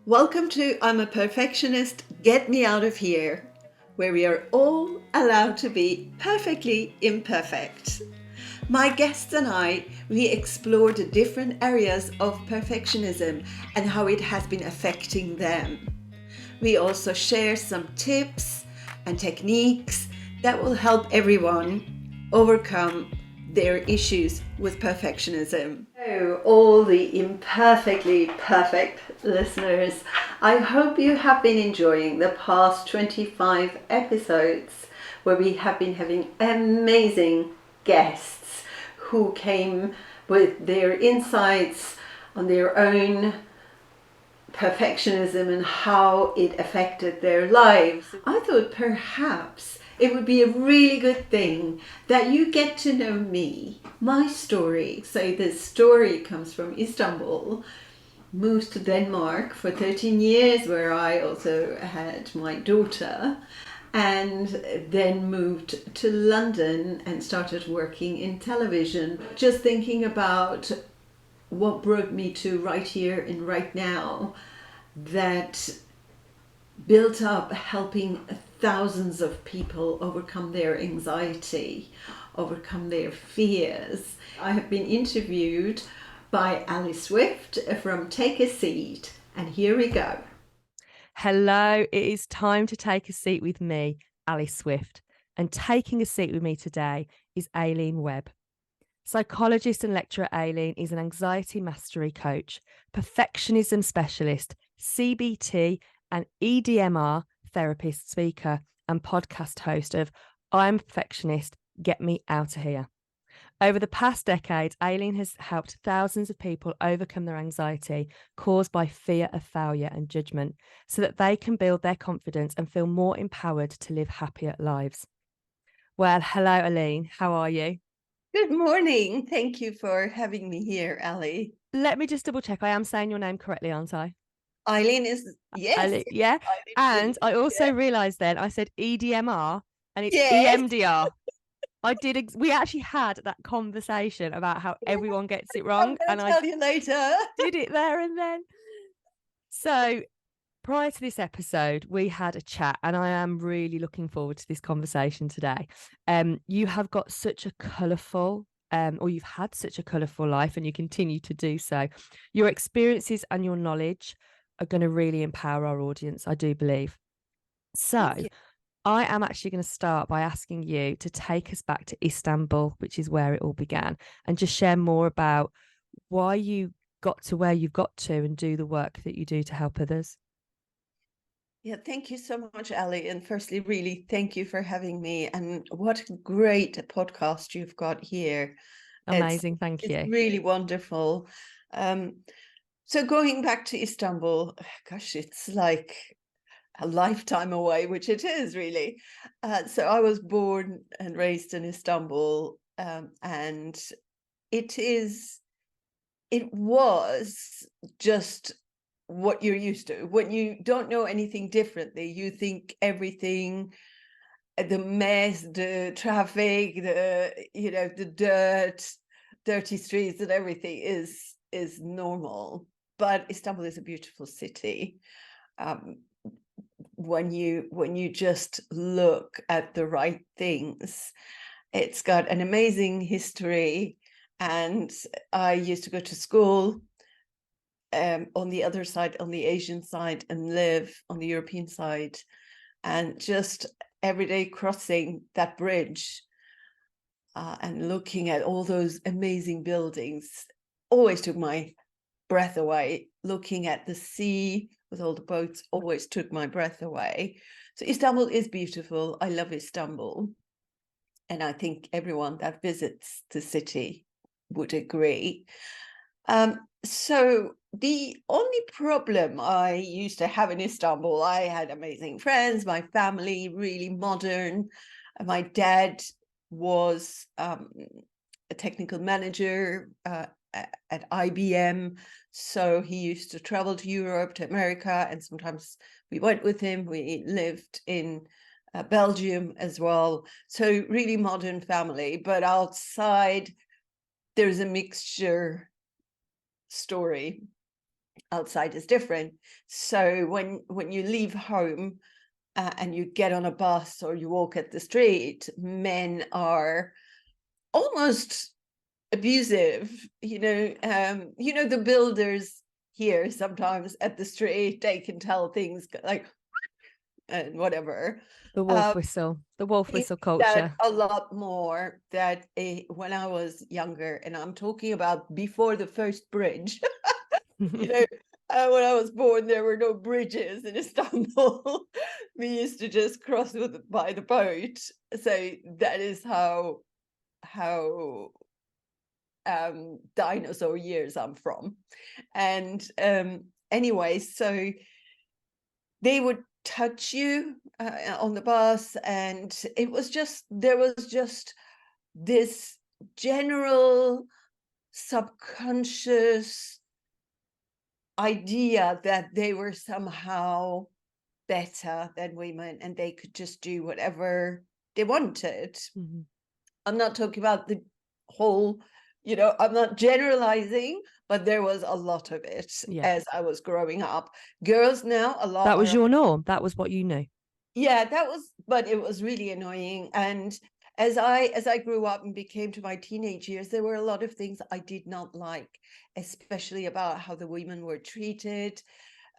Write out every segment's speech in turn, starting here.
Welcome to I'm a Perfectionist, Get Me Out of Here, where we are all allowed to be perfectly imperfect. My guests and I, we explore the different areas of perfectionism and how it has been affecting them. We also share some tips and techniques that will help everyone overcome their issues with perfectionism. So, all the imperfectly perfect listeners, I hope you have been enjoying the past 25 episodes where we have been having amazing guests who came with their insights on their own perfectionism and how it affected their lives. I thought perhaps it would be a really good thing that you get to know me, my story. So the story comes from Istanbul, moved to Denmark for 13 years, where I also had my daughter, and then moved to London and started working in television. Just thinking about what brought me to right here and right now, that built up helping thousands of people overcome their anxiety, overcome their fears. I have been interviewed by Ali Swift from Take a Seat, and here we go. Hello, it is time to take a seat with me, Ali Swift, and taking a seat with me today is Aileen Webb. Psychologist and lecturer Aileen is an anxiety mastery coach, perfectionism specialist, CBT and EDMR therapist, speaker, and podcast host of I'm a Perfectionist, Get Me Out of Here. Over the past decade, Aileen has helped thousands of people overcome their anxiety caused by fear of failure and judgment so that they can build their confidence and feel more empowered to live happier lives. Well, hello, Aileen. How are you? Good morning. Thank you for having me here, Ali. Let me just double check. I am saying your name correctly, aren't I? Eileen is, yes. Yeah. Eileen, And I also realised then I said EDMR and it's yes. EMDR. We actually had that conversation about how everyone gets it wrong. I'm And going to I tell you later. did it there and then. So prior to this episode, we had a chat, and I am really looking forward to this conversation today. You have got such a colourful, or you've had such a colourful life, and you continue to do so. Your experiences and your knowledge are going to really empower our audience, I do believe. So, I am actually going to start by asking you to take us back to Istanbul, which is where it all began, and just share more about why you got to where you've got to and do the work that you do to help others. Yeah, thank you so much, Ali. And firstly, really thank you for having me. And what a great podcast you've got here. Amazing, thank It's you. really wonderful. So going back to Istanbul, gosh, it's like a lifetime away, which it is really. So I was born and raised in Istanbul, and it was just what you're used to. When you don't know anything differently, you think everything, the mess, the traffic, the dirt, dirty streets and everything is normal. But Istanbul is a beautiful city. When you just look at the right things, it's got an amazing history. And I used to go to school on the other side, on the Asian side, and live on the European side, and just every day crossing that bridge and looking at all those amazing buildings always took my breath away. Looking at the sea with all the boats always took my breath away. So Istanbul is beautiful. I love Istanbul, and I think everyone that visits the city would agree. So the only problem I used to have in Istanbul, I had amazing friends, my family, really modern. My dad was a technical manager at IBM. So he used to travel to Europe, to America, and sometimes we went with him. We lived in Belgium as well. So really modern family, but outside there's a mixture story. outside is different. So when you leave home and you get on a bus or you walk at the street, men are almost abusive. The builders here sometimes at the street, they can tell things like and whatever. The wolf whistle That culture. a lot more that when I was younger, and I'm talking about before the first bridge. you know, when I was born, there were no bridges in Istanbul. We used to just cross by the boat. So that is how dinosaur years I'm from. And anyway, so they would touch you on the bus, and there was just this general subconscious idea that they were somehow better than women and they could just do whatever they wanted. Mm-hmm. I'm not talking about the whole, I'm not generalizing, but there was a lot of it as I was growing up. Girls now, a lot. That was your norm. That was what you knew. Yeah, but it was really annoying. And as I grew up and became to my teenage years, there were a lot of things I did not like, especially about how the women were treated,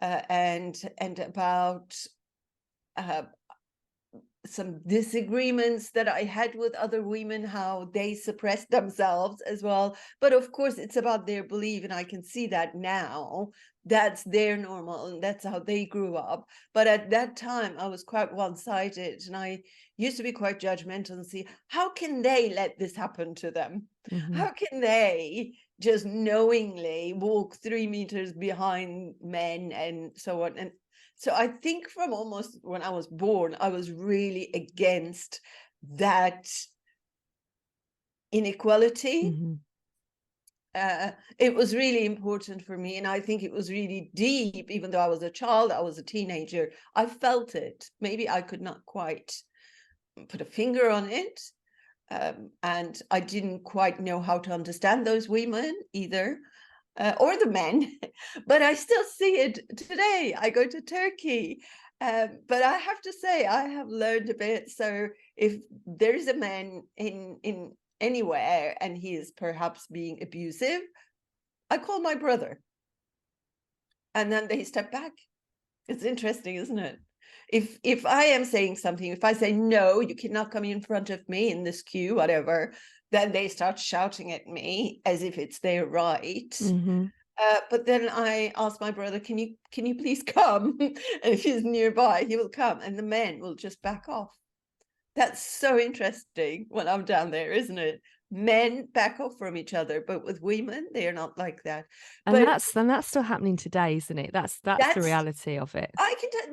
and about some disagreements that I had with other women, how they suppressed themselves as well. But of course, it's about their belief, and I can see that now. That's their normal, and that's how they grew up. But at that time, I was quite one-sided, and I used to be quite judgmental and see, how can they let this happen to them? Mm-hmm. How can they just knowingly walk 3 meters behind men and so on? And so I think from almost when I was born, I was really against that inequality. Mm-hmm. It was really important for me. And I think it was really deep, even though I was a child, I was a teenager. I felt it. Maybe I could not quite put a finger on it. And I didn't quite know how to understand those women either. Or the men, but I still see it today. I go to Turkey, but I have to say I have learned a bit. So if there is a man in anywhere and he is perhaps being abusive, I call my brother, and then they step back. It's interesting, isn't it? If I am saying something, if I say no, you cannot come in front of me in this queue, whatever, then they start shouting at me as if it's their right. Mm-hmm. But then I ask my brother, can you please come? And if he's nearby, he will come, and the men will just back off. That's so interesting when I'm down there, isn't it? Men back off from each other, but with women, they are not like that. And that's still happening today, isn't it? That's the reality of it. I can tell.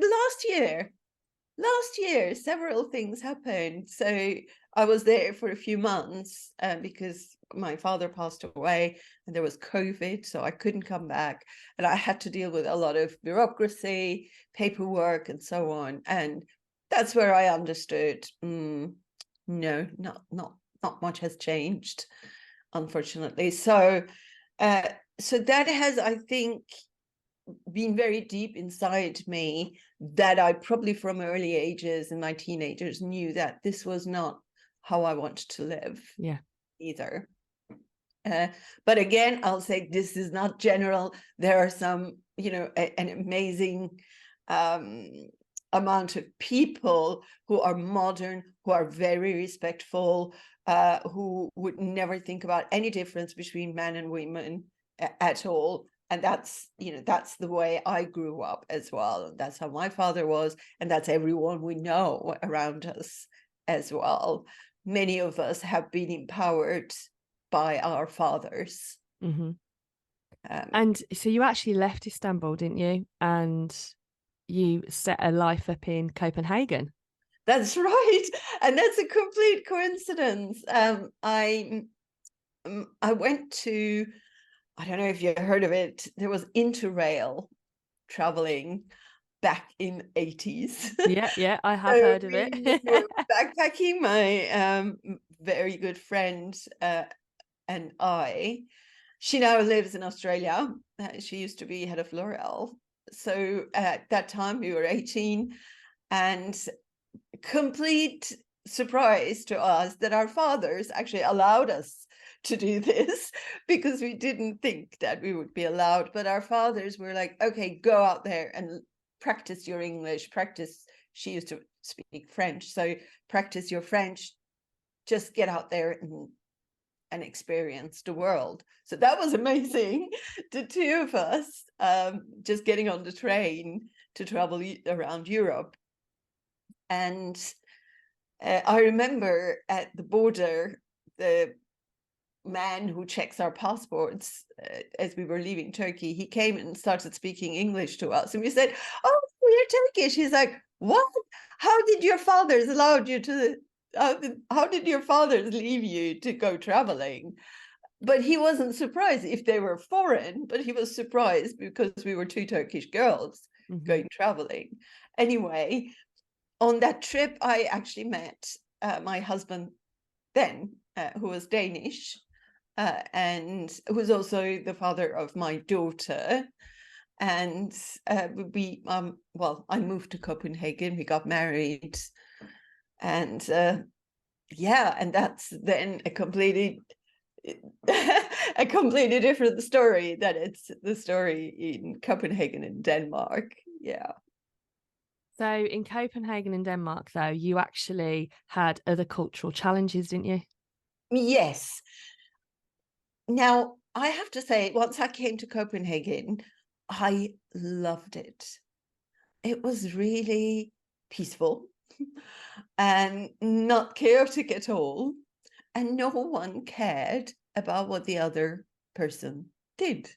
Last year, several things happened. So I was there for a few months because my father passed away and there was COVID, so I couldn't come back. And I had to deal with a lot of bureaucracy, paperwork, and so on. And that's where I understood, no, not much has changed, unfortunately. So that has, I think, been very deep inside me, that I probably from early ages in my teenagers knew that this was not how I wanted to live. Yeah, either. But again, I'll say this is not general. There are some, an amazing amount of people who are modern, who are very respectful, who would never think about any difference between men and women at all. And that's the way I grew up as well. That's how my father was, and that's everyone we know around us as well. Many of us have been empowered by our fathers. Mm-hmm. And so you actually left Istanbul, didn't you? And you set a life up in Copenhagen. That's right. And that's a complete coincidence. I went to, I don't know if you heard of it, there was Interrail traveling back in 80s. Yeah, I have heard of it. Backpacking, my very good friend and I, She now lives in Australia. She used to be head of L'Oreal. So at that time we were 18, and complete surprise to us that our fathers actually allowed us to do this, because we didn't think that we would be allowed. But our fathers were like, okay, go out there and practice your English, practice. She used to speak French, so practice your French, just get out there and experience the world. So that was amazing. The two of us just getting on the train to travel around Europe. And I remember at the border, the man who checks our passports as we were leaving Turkey, he came and started speaking English to us. And we said, oh, you're Turkish. He's like, what? How did your fathers allow you to, how did your fathers leave you to go traveling? But he wasn't surprised if they were foreign, but he was surprised because we were two Turkish girls going traveling. Anyway, on that trip, I actually met my husband then, who was Danish, and who was also the father of my daughter. And we, well, I moved to Copenhagen, we got married, and yeah, and that's then a completely a completely different story than it's the story in Copenhagen in Denmark. Yeah. So in Copenhagen in Denmark, though, you actually had other cultural challenges, didn't you? Yes. Now, I have to say, once I came to Copenhagen, I loved it. It was really peaceful and not chaotic at all. And no one cared about what the other person did.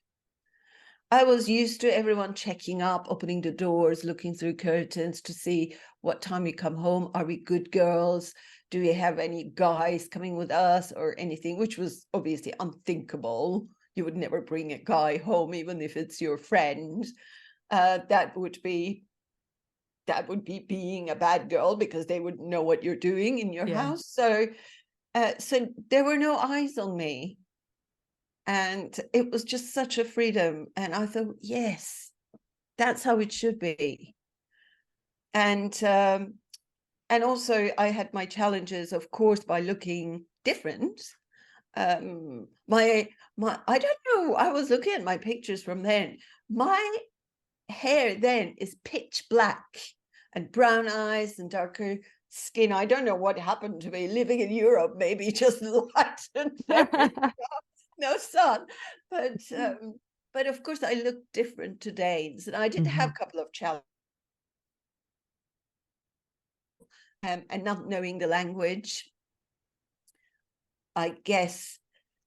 I was used to everyone checking up, opening the doors, looking through curtains to see what time we come home. Are we good girls? Do we have any guys coming with us or anything? Which was obviously unthinkable. You would never bring a guy home, even if it's your friend. That would be being a bad girl, because they wouldn't know what you're doing in your house. So there were no eyes on me. And it was just such a freedom. And I thought, yes, that's how it should be. And also I had my challenges, of course, by looking different. My I don't know, I was looking at my pictures from then. My hair then is pitch black and brown eyes and darker skin. I don't know what happened to me living in Europe, maybe just lightened everything. No sun, but of course I look different to Danes, and I did have a couple of challenges, and not knowing the language, I guess.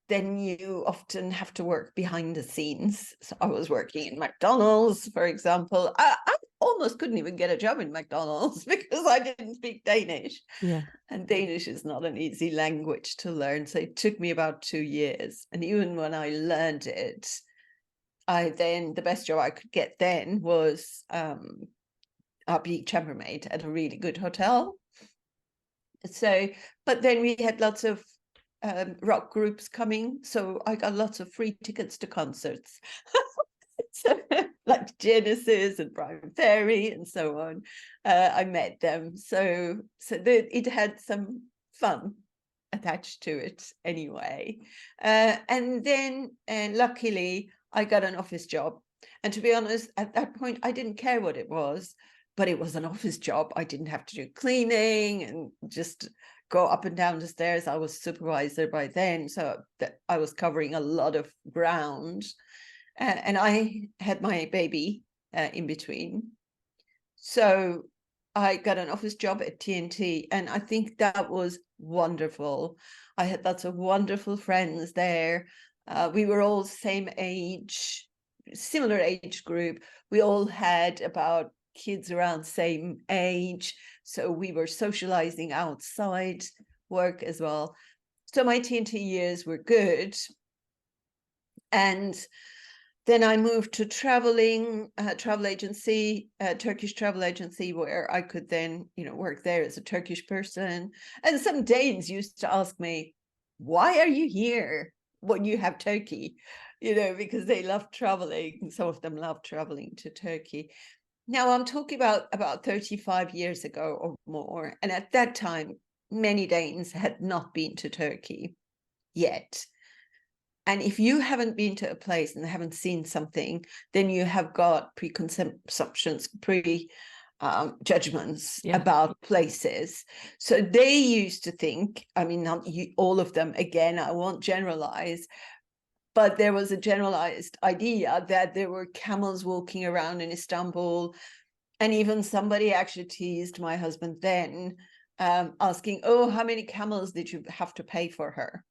Then you often have to work behind the scenes. So I was working in McDonald's, for example. I almost couldn't even get a job in McDonald's because I didn't speak Danish. Yeah. And Danish is not an easy language to learn. So it took me about 2 years. And even when I learned it, the best job I could get then was being chambermaid at a really good hotel. So, but then we had lots of rock groups coming, so I got lots of free tickets to concerts. So, like Genesis and Brian Ferry and so on. I met them, so it had some fun attached to it anyway. And then luckily I got an office job, and to be honest, at that point I didn't care what it was, but it was an office job. I didn't have to do cleaning and just go up and down the stairs. I was supervisor by then, so that I was covering a lot of ground. And I had my baby in between. So I got an office job at TNT, and I think that was wonderful. I had lots of wonderful friends there. We were all same age, similar age group. We all had about kids around same age. So we were socializing outside work as well. So my TNT years were good. And then I moved to travel agency, Turkish travel agency, where I could then, work there as a Turkish person. And some Danes used to ask me, why are you here when you have Turkey? because they love traveling. Some of them love traveling to Turkey. Now I'm talking about 35 years ago or more. And at that time, many Danes had not been to Turkey yet. And if you haven't been to a place and haven't seen something, then you have got preconceptions, judgments about places. So they used to think, I mean, not all of them, again, I won't generalize, but there was a generalized idea that there were camels walking around in Istanbul. And even somebody actually teased my husband then, asking, oh, how many camels did you have to pay for her?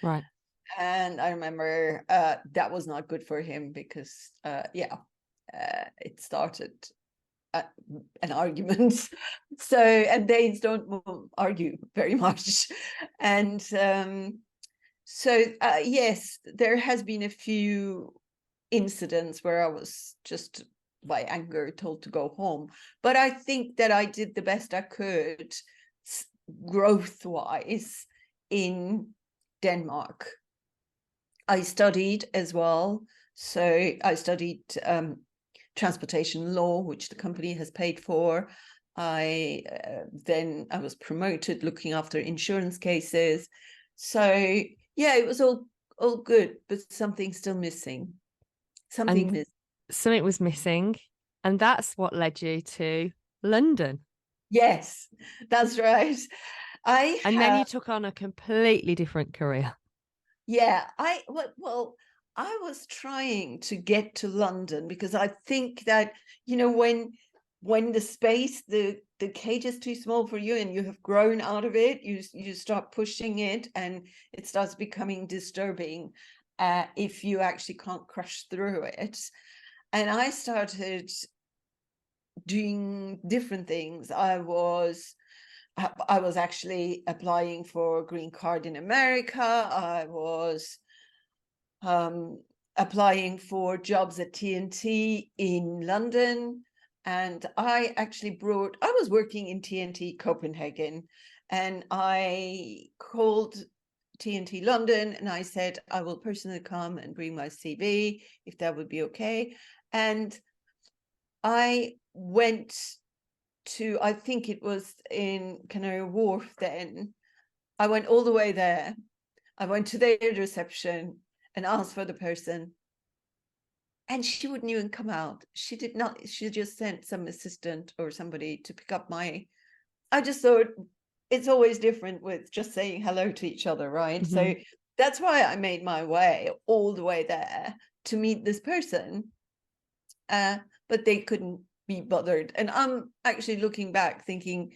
Right. And I remember that was not good for him because, it started an argument. So, and Danes don't argue very much. And yes, there has been a few incidents where I was just by anger told to go home. But I think that I did the best I could growth-wise in Denmark. I studied as well. So I studied transportation law, which the company has paid for. Then I was promoted looking after insurance cases. So yeah, it was all good, but something's still missing. Something missing. Something was missing, and that's what led you to London. Yes, that's right. Then you took on a completely different career. Yeah, I was trying to get to London because I think that, when the space, the cage is too small for you and you have grown out of it, you start pushing it and it starts becoming disturbing if you actually can't crush through it. And I started doing different things. I was actually applying for a green card in America. I was applying for jobs at TNT in London. And I was working in TNT Copenhagen, and I called TNT London and I said, I will personally come and bring my CV if that would be okay. And I went to, I think it was in Canary Wharf then. I went all the way there. I went to their reception and asked for the person. And she wouldn't even come out. She did not, she just sent some assistant or somebody to pick up I just thought it's always different with just saying hello to each other, right? Mm-hmm. So that's why I made my way all the way there to meet this person. But they couldn't be bothered. And I'm actually looking back thinking,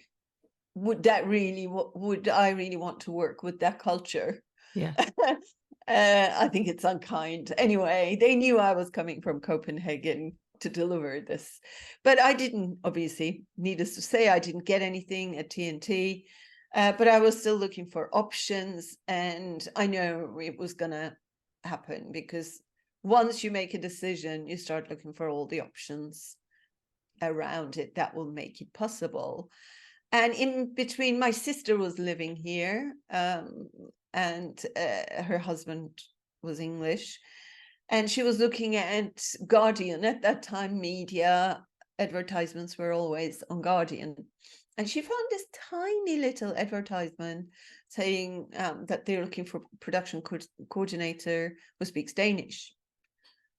would I really want to work with that culture? Yeah. I think it's unkind. Anyway, they knew I was coming from Copenhagen to deliver this, but I didn't, obviously, needless to say, I didn't get anything at TNT, but I was still looking for options, and I know it was going to happen because once you make a decision, you start looking for all the options around it that will make it possible. And in between, my sister was living here, and her husband was English, and she was looking at Guardian. At that time, media advertisements were always on Guardian, and she found this tiny little advertisement saying that they're looking for production coordinator who speaks Danish.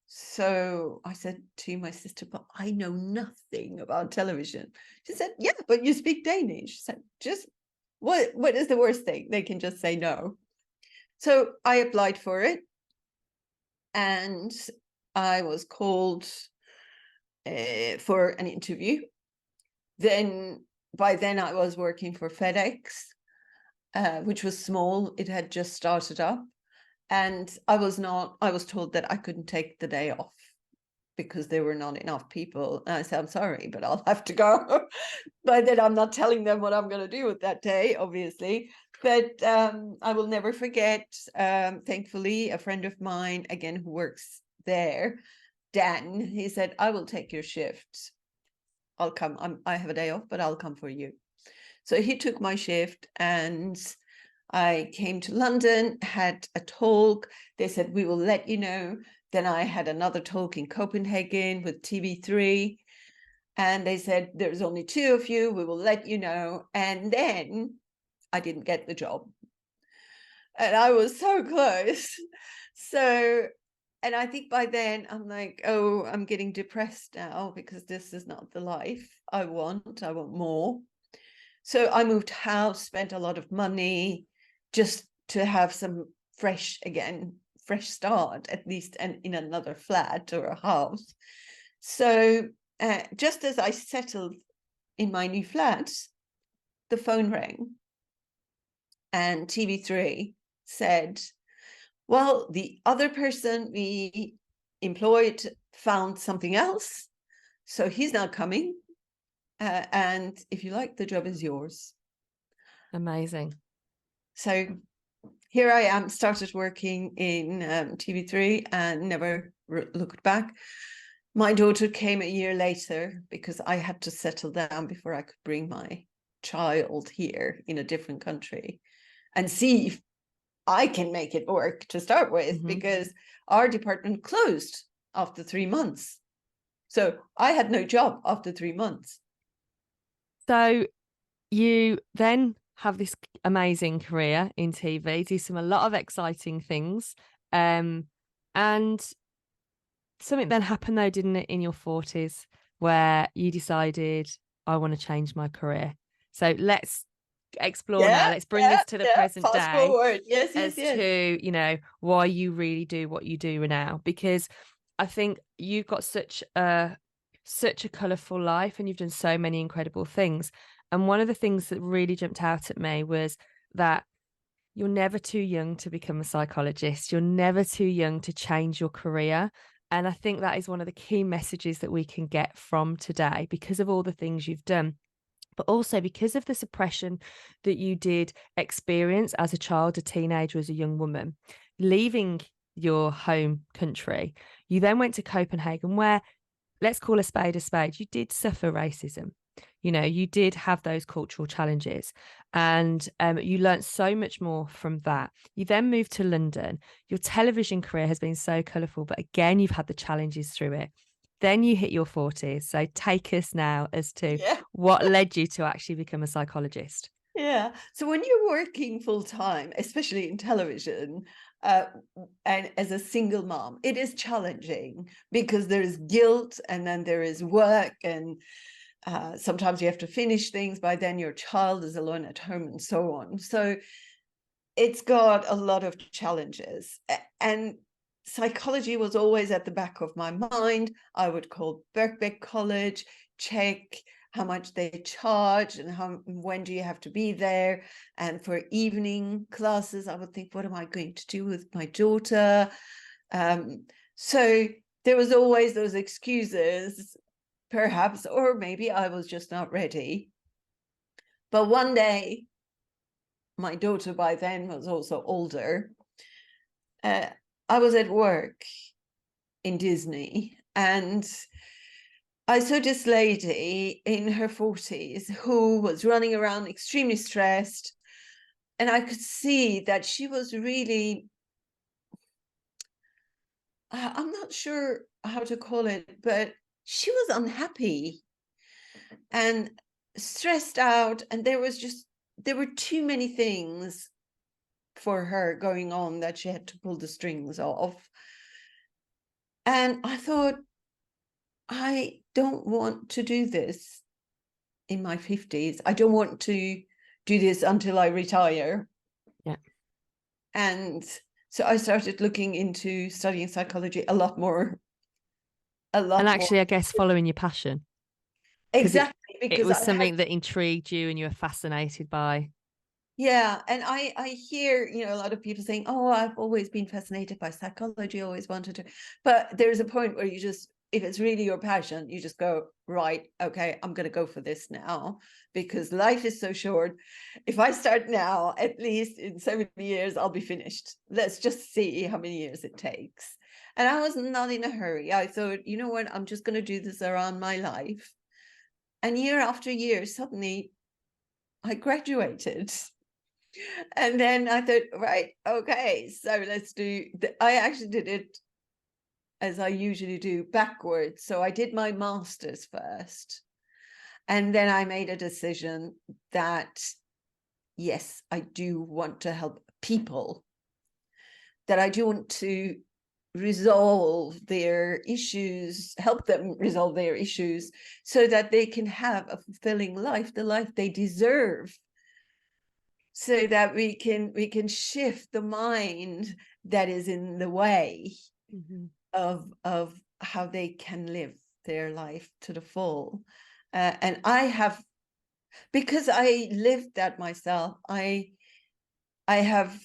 So I said to my sister, but I know nothing about television. She said, yeah, but you speak Danish. She said, just what is the worst thing? They can just say no. So I applied for it, and I was called for an interview. By then I was working for FedEx, which was small. It had just started up. And I was told that I couldn't take the day off because there were not enough people. And I said, I'm sorry, but I'll have to go. But then I'm not telling them what I'm going to do with that day, obviously. But I will never forget, thankfully, a friend of mine, again, who works there, Dan, he said, I will take your shift. I'll come. I have a day off, but I'll come for you. So he took my shift, and I came to London, had a talk. They said, we will let you know. Then I had another talk in Copenhagen with TV3. And they said, there's only 2 of you. We will let you know. And then I didn't get the job. And I was so close. So, and I think by then I'm like, oh, I'm getting depressed now because this is not the life I want. I want more. So I moved house, spent a lot of money just to have some fresh start, at least in another flat or a house. So just as I settled in my new flat, the phone rang and TV3 said, well, the other person we employed found something else, so he's not coming. And if you like, the job is yours. Amazing. So here I am, started working in TV3 and never looked back. My daughter came a year later because I had to settle down before I could bring my child here in a different country and see if I can make it work to start with, because our department closed after 3 months. So I had no job after 3 months. So you then have this amazing career in TV, do a lot of exciting things. And something then happened though, didn't it, in your 40s, where you decided, I want to change my career. So let's explore now. Let's bring us to the present Fast day. forward. Yes. To, you know, why you really do what you do now. Because I think you've got such a colourful life and you've done so many incredible things. And one of the things that really jumped out at me was that you're never too young to become a psychologist. You're never too young to change your career. And I think that is one of the key messages that we can get from today because of all the things you've done, but also because of the suppression that you did experience as a child, a teenager, as a young woman, leaving your home country. You then went to Copenhagen, where, let's call a spade a spade, you did suffer racism. You know, you did have those cultural challenges, and you learned so much more from that. You then moved to London. Your television career has been so colourful, but again, you've had the challenges through it. Then you hit your 40s. So take us now as to what led you to actually become a psychologist. Yeah. So when you're working full time, especially in television, and as a single mom, it is challenging because there is guilt and then there is work, and sometimes you have to finish things. By then your child is alone at home and so on. So it's got a lot of challenges. And psychology was always at the back of my mind. I would call Birkbeck College, check how much they charge and when do you have to be there. And for evening classes, I would think, what am I going to do with my daughter? So there was always those excuses, perhaps, or maybe I was just not ready. But one day, my daughter by then was also older. I was at work in Disney and I saw this lady in her 40s who was running around extremely stressed. And I could see that she was really, I'm not sure how to call it, but she was unhappy and stressed out. And there were too many things for her going on that she had to pull the strings off. And I thought, I don't want to do this in my 50s. I don't want to do this until I retire. Yeah. And so I started looking into studying psychology a lot more. And actually, I guess following your passion. Exactly. Because it was something that intrigued you and you were fascinated by. Yeah. And I hear, a lot of people saying, oh, I've always been fascinated by psychology, always wanted to. But there's a point where you just, if it's really your passion, you just go, right, okay, I'm going to go for this now because life is so short. If I start now, at least in 70 years, I'll be finished. Let's just see how many years it takes. And I was not in a hurry. I thought, you know what, I'm just going to do this around my life. And year after year, suddenly I graduated. And then I thought, right, okay, so let's do, I actually did it as I usually do, backwards. So I did my master's first. And then I made a decision that, yes, I do want to help people, that I do want to resolve their issues, help them resolve their issues so that they can have a fulfilling life, the life they deserve, so that we can shift the mind that is in the way of how they can live their life to the full. And I have, because I lived that myself, I have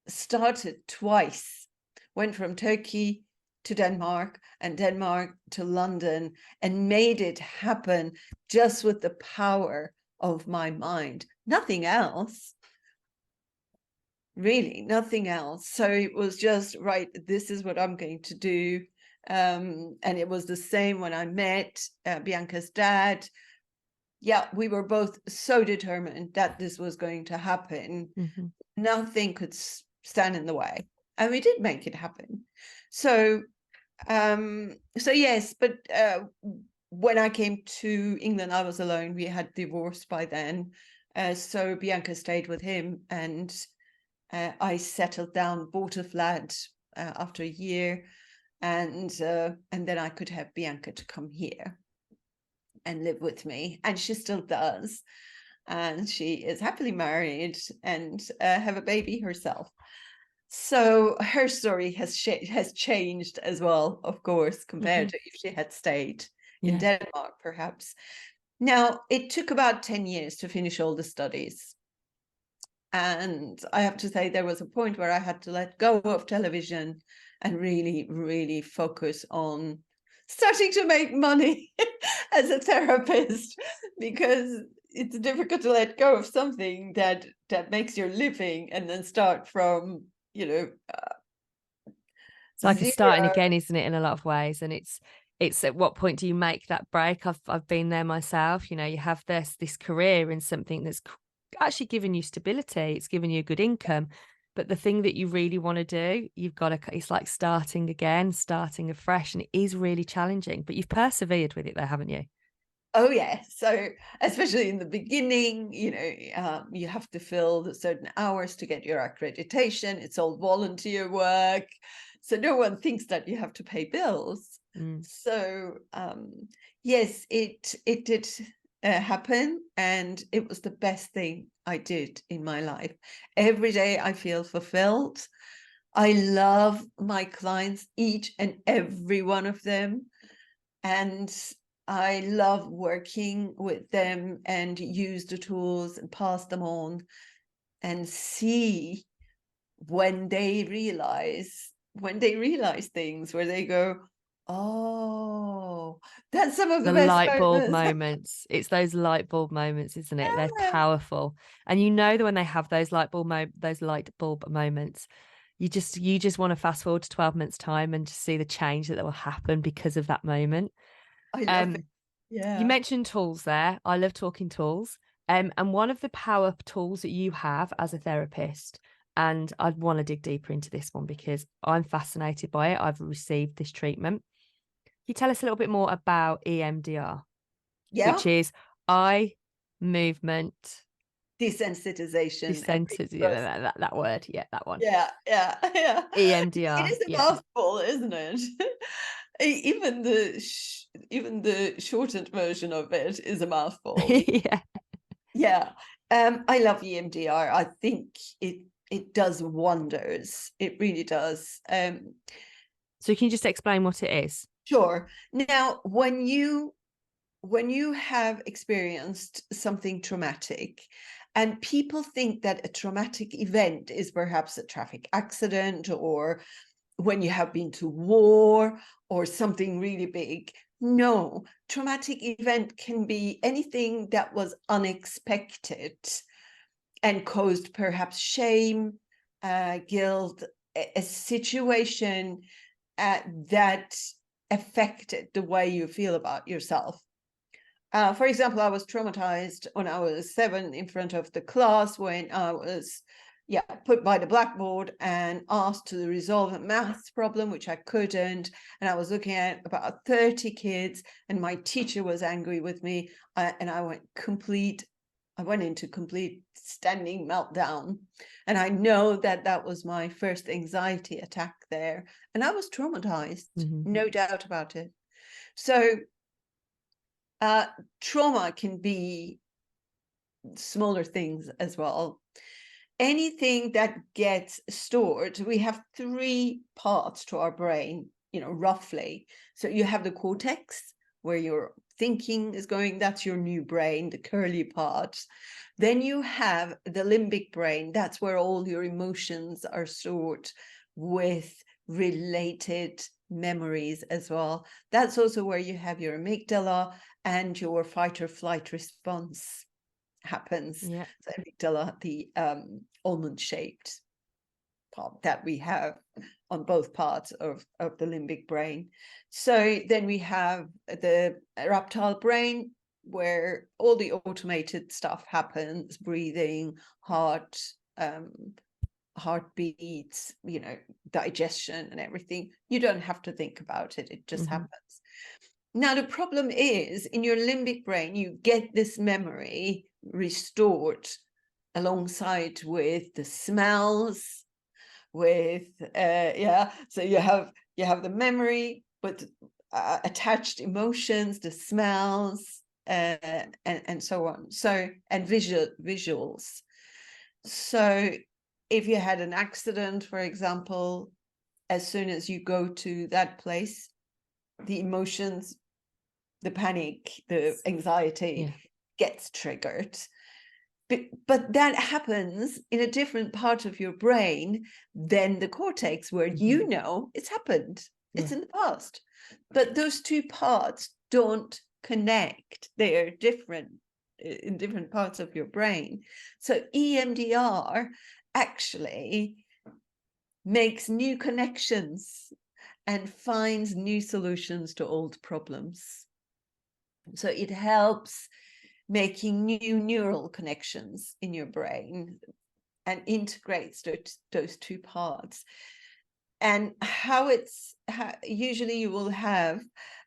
started twice, went from Turkey to Denmark and Denmark to London, and made it happen just with the power of my mind, nothing else. Really, nothing else. So it was just, right, this is what I'm going to do. And it was the same when I met Bianca's dad. Yeah, we were both so determined that this was going to happen. Nothing could stand in the way. And we did make it happen. So, so yes, but when I came to England, I was alone. We had divorced by then. So Bianca stayed with him, and I settled down, bought a flat after a year, and then I could have Bianca to come here and live with me, and she still does, and she is happily married and have a baby herself. So her story has changed as well, of course, compared to if she had stayed in Denmark, perhaps. Now, it took about 10 years to finish all the studies. And I have to say, there was a point where I had to let go of television and really, really focus on starting to make money as a therapist, because it's difficult to let go of something that makes your living and then start from, it's like a starting zero. again, isn't it, in a lot of ways? And it's at what point do you make that break? I've been there myself. You have this career in something that's actually giving you stability, it's giving you a good income, but the thing that you really want to do, you've got to, it's like starting again, starting afresh, and it is really challenging, but you've persevered with it though, haven't you? Oh yeah, so especially in the beginning, you have to fill certain hours to get your accreditation. It's all volunteer work, so no one thinks that you have to pay bills. So yes, it did happen, and it was the best thing I did in my life. Every day I feel fulfilled. I love my clients, each and every one of them, and I love working with them and use the tools and pass them on, and see when they realize things, where they go, oh, that's some of the The best light bulb moments. moments, it's those light bulb moments, isn't it? They're Yeah. powerful, and that when they have those light bulb moments, you just want to fast forward to 12 months time and just see the change that will happen because of that moment. I love it. You Yeah. mentioned tools there. I love talking tools. And one of the power tools that you have as a therapist, and I'd want to dig deeper into this one because I'm fascinated by it. I've received this treatment. Can you tell us a little bit more about EMDR, Yeah. which is eye movement Desensitization. that word. Yeah, that one. Yeah, yeah, yeah. It EMDR. is a Yeah. mouthful, isn't it? Even the shortened version of it is a mouthful. Yeah. Yeah. I love EMDR. I think it does wonders. It really does. So can you just explain what it is? Sure. Now, when you have experienced something traumatic, and people think that a traumatic event is perhaps a traffic accident, or when you have been to war, or something really big. No, traumatic event can be anything that was unexpected and caused perhaps shame, guilt, a situation that affected the way you feel about yourself. For example, I was traumatized when I was 7 in front of the class when I was put by the blackboard and asked to resolve a maths problem, which I couldn't. And I was looking at about 30 kids, and my teacher was angry with me. And I went into complete standing meltdown. And I know that was my first anxiety attack there. And I was traumatized, no doubt about it. So trauma can be smaller things as well. Anything that gets stored, we have 3 parts to our brain, roughly. So you have the cortex, where your thinking is going, that's your new brain, the curly part. Then you have the limbic brain, that's where all your emotions are stored with related memories as well. That's also where you have your amygdala, and your fight or flight response happens. Yeah. So amygdala, the almond-shaped part that we have on both parts of the limbic brain. So then we have the reptile brain, where all the automated stuff happens, breathing, heartbeats, digestion and everything. You don't have to think about it. It just happens. Now, the problem is, in your limbic brain, you get this memory restored alongside with the smells, with so you have the memory, but attached emotions, the smells, and so on. So, and visuals. So if you had an accident, for example, as soon as you go to that place, the emotions, the panic, the anxiety gets triggered. But that happens in a different part of your brain than the cortex, where it's happened. It's in the past. But those 2 parts don't connect. They are different in different parts of your brain. So EMDR actually makes new connections and finds new solutions to old problems. So it helps making new neural connections in your brain and integrates those 2 parts. And usually you will have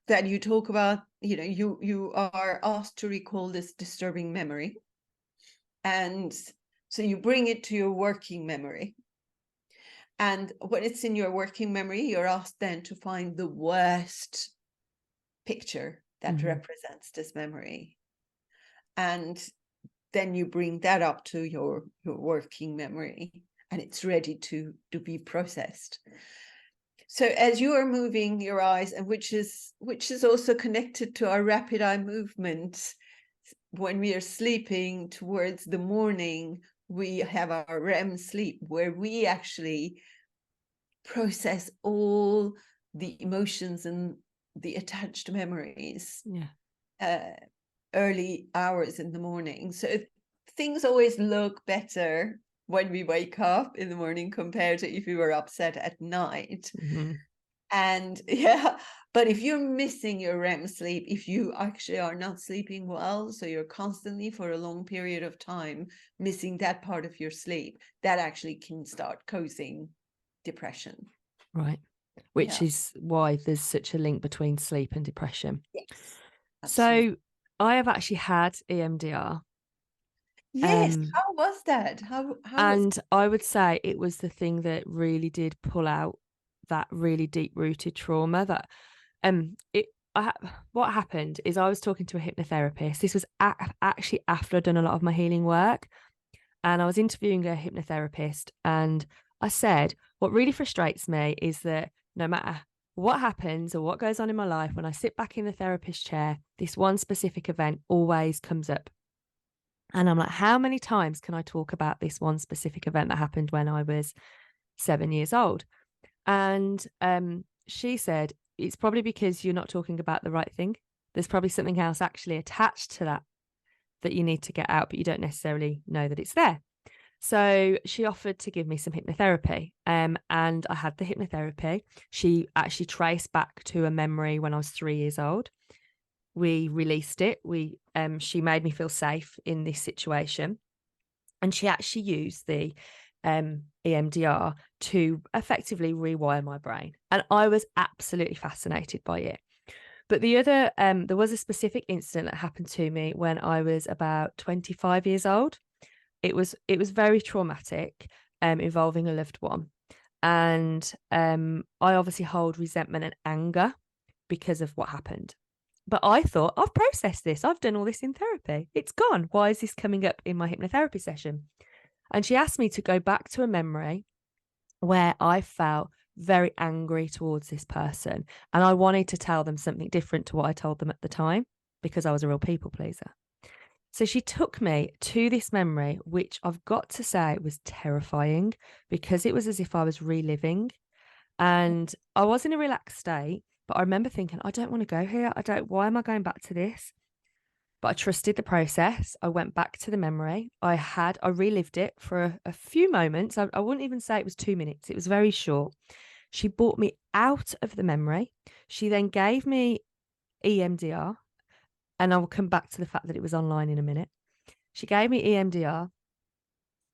that, you talk about, you are asked to recall this disturbing memory. And so you bring it to your working memory. And when it's in your working memory, you're asked then to find the worst picture that represents this memory. And then you bring that up to your working memory, and it's ready to be processed. So as you are moving your eyes, and which is also connected to our rapid eye movement, when we are sleeping towards the morning, we have our REM sleep, where we actually process all the emotions and the attached memories early hours in the morning. So things always look better when we wake up in the morning compared to if we were upset at night. And but if you're missing your REM sleep, if you actually are not sleeping well, so you're constantly for a long period of time missing that part of your sleep, that actually can start causing depression. Right. Which is why there's such a link between sleep and depression. Yes. Absolutely. So I have actually had EMDR. Yes. How was that? How and I would say it was the thing that really did pull out that really deep rooted trauma that what happened is I was talking to a hypnotherapist. This was actually after I'd done a lot of my healing work, and I was interviewing a hypnotherapist, and I said, what really frustrates me is that no matter what happens or what goes on in my life, when I sit back in the therapist chair, this one specific event always comes up. And I'm like, how many times can I talk about this one specific event that happened when I was 7 years old? And she said, it's probably because you're not talking about the right thing. There's probably something else actually attached to that you need to get out, but you don't necessarily know that it's there. So she offered to give me some hypnotherapy, and I had the hypnotherapy. She actually traced back to a memory when I was 3 years old, we released it. She made me feel safe in this situation. And she actually used the EMDR to effectively rewire my brain. And I was absolutely fascinated by it. But there was a specific incident that happened to me when I was about 25 years old. It was very traumatic, involving a loved one. And I obviously hold resentment and anger because of what happened. But I thought, I've processed this. I've done all this in therapy. It's gone. Why is this coming up in my hypnotherapy session? And she asked me to go back to a memory where I felt very angry towards this person. And I wanted to tell them something different to what I told them at the time, because I was a real people pleaser. So she took me to this memory, which I've got to say was terrifying, because it was as if I was reliving. And I was in a relaxed state, but I remember thinking, I don't want to go here. Why am I going back to this? But I trusted the process. I went back to the memory. I relived it for a few moments. I wouldn't even say it was 2 minutes. It was very short. She brought me out of the memory. She then gave me EMDR, and I will come back to the fact that it was online in a minute. She gave me EMDR,